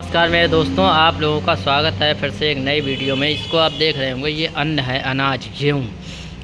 नमस्कार मेरे दोस्तों, आप लोगों का स्वागत है फिर से एक नई वीडियो में। इसको आप देख रहे होंगे, ये अन्न है, अनाज, गेहूँ,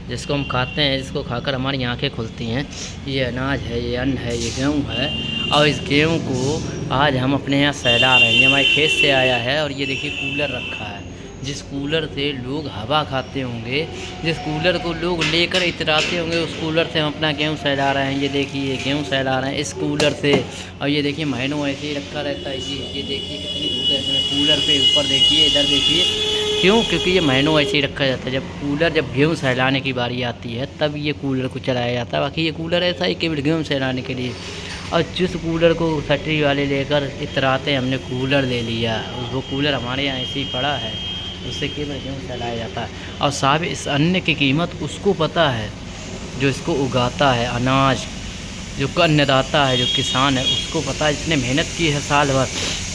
जिसको हम खाते हैं, जिसको खाकर हमारी आंखें खुलती हैं। ये अनाज है, ये अन्न है, ये गेहूँ है। और इस गेहूँ को आज हम अपने यहाँ सहला रहे हैं। ये हमारे खेत से आया है और ये देखिए कूलर रखा है, जिस कूलर से लोग हवा खाते होंगे, जिस कूलर को लोग लेकर इतराते होंगे, उस कूलर से हम अपना गेहूँ सहला रहे हैं। ये देखिए गेहूँ सहला रहे हैं इस कूलर से। और ये देखिए महीनों ऐसे ही रखा रहता है। ये देखिए कितनी धूप है इसमें, कूलर पे ऊपर देखिए, इधर देखिए। क्यों? क्योंकि ये महीनों ऐसे ही रखा जाता है। जब गेहूँ सहलाने की बारी आती है तब ये कूलर को चलाया जाता है। बाकी ये कूलर ऐसा ही केवल गेहूँ सहलाने के लिए। और जिस कूलर को फैक्ट्री वाले लेकर इतराते, हमने कूलर ले लिया, वो कूलर हमारे यहाँ ऐसे ही पड़ा है, उससे केवल गेहूँ सहलाया जाता है। और साहब इस अन्न की कीमत उसको पता है जो इसको उगाता है, अनाज जो अन्नदाता है, जो किसान है, उसको पता है, जिसने मेहनत की है साल भर,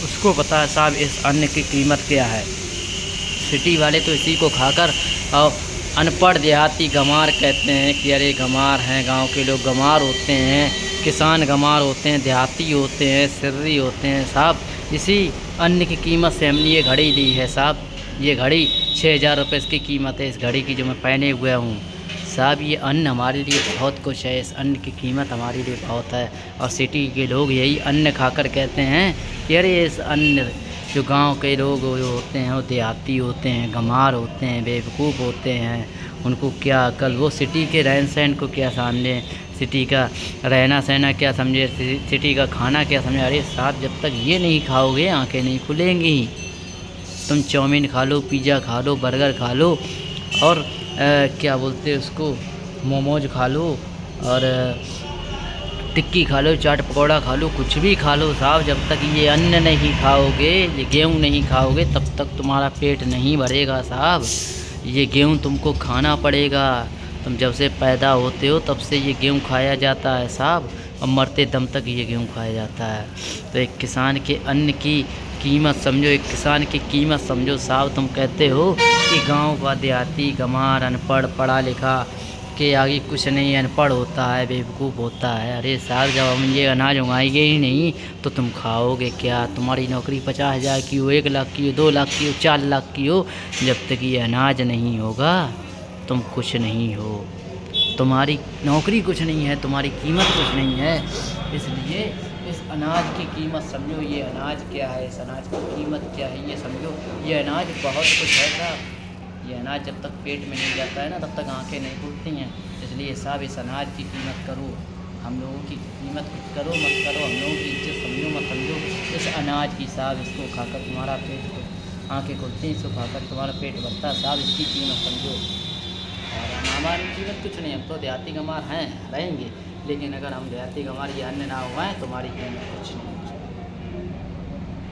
उसको पता है साहब इस अन्न की कीमत क्या है। सिटी वाले तो इसी को खाकर और अनपढ़ देहाती गंवार कहते हैं कि अरे गंवार हैं, गांव के लोग गंवार होते हैं, किसान गंवार होते हैं, देहाती होते हैं, सिर्री होते हैं। साहब इसी अन्न की कीमत से हमने ये घड़ी ली है साहब। ये घड़ी 6,000 रुपये इसकी कीमत है, इस घड़ी की जो मैं पहने हुआ हूँ। साहब ये अन्न हमारे लिए बहुत कुछ है, इस अन्न की कीमत हमारे लिए बहुत है। और सिटी के लोग यही अन्न खाकर कहते हैं कि अरे इस अन्न, जो गांव के लोग होते हैं वो देहाती होते हैं, गंवार होते हैं, बेवकूफ़ होते हैं, उनको क्या अकल, वो सिटी के रहन सहन को क्या समझे, सिटी का रहना सहना क्या समझे, सिटी का खाना क्या समझे। अरे साहब जब तक ये नहीं खाओगे आंखें नहीं खुलेंगी। तुम चाउमीन खा लो, पिज़्ज़ा खा लो, बर्गर खा लो, और क्या बोलते हैं उसको, मोमोज खा लो, और टिक्की खा लो, चाट पकौड़ा खा लो, कुछ भी खा लो साहब, जब तक ये अन्न नहीं खाओगे, ये गेहूँ नहीं खाओगे, तब तक तुम्हारा पेट नहीं भरेगा साहब। ये गेहूँ तुमको खाना पड़ेगा। तुम जब से पैदा होते हो तब से ये गेहूँ खाया जाता है साहब, और मरते दम तक ये गेहूँ खाया जाता है। तो एक किसान के अन्न की कीमत समझो, एक किसान की कीमत समझो साहब। तुम कहते हो कि गांव का देहाती गंवार अनपढ़, पढ़ा लिखा के आगे कुछ नहीं, अनपढ़ होता है, बेवकूफ़ होता है। अरे साहब जब हम ये अनाज उगाएंगे ही नहीं तो तुम खाओगे क्या? तुम्हारी नौकरी 50,000 की हो, 1 लाख की हो, 2 लाख की हो, 4 लाख की हो, जब तक ये अनाज नहीं होगा तुम कुछ नहीं हो। तुम्हारी नौकरी कुछ नहीं है, तुम्हारी कीमत कुछ नहीं है। इसलिए इस अनाज की कीमत समझो। ये अनाज क्या है, इस अनाज की कीमत क्या है, ये समझो। ये अनाज बहुत कुछ है साहब। ये अनाज जब तक पेट में नहीं जाता है ना, तब तक आंखें नहीं खुलती हैं। इसलिए साहब इस अनाज की कीमत करो, हम लोगों की कीमत कुछ करो मत करो, हम लोगों की इज्जत समझो मत समझो। इस अनाज की साहब, इसको खाकर तुम्हारा पेट, आंखें खुलती हैं, इसको खाकर तुम्हारा पेट भरता है साहब, इसकी कीमत समझो। और हमारी कीमत कुछ नहीं, हम तो देहाती गंवार हैं, रहेंगे, लेकिन अगर हम देहाती गंवार ये अन्न ना उगाएँ तो हमारी कीमत कुछ नहीं।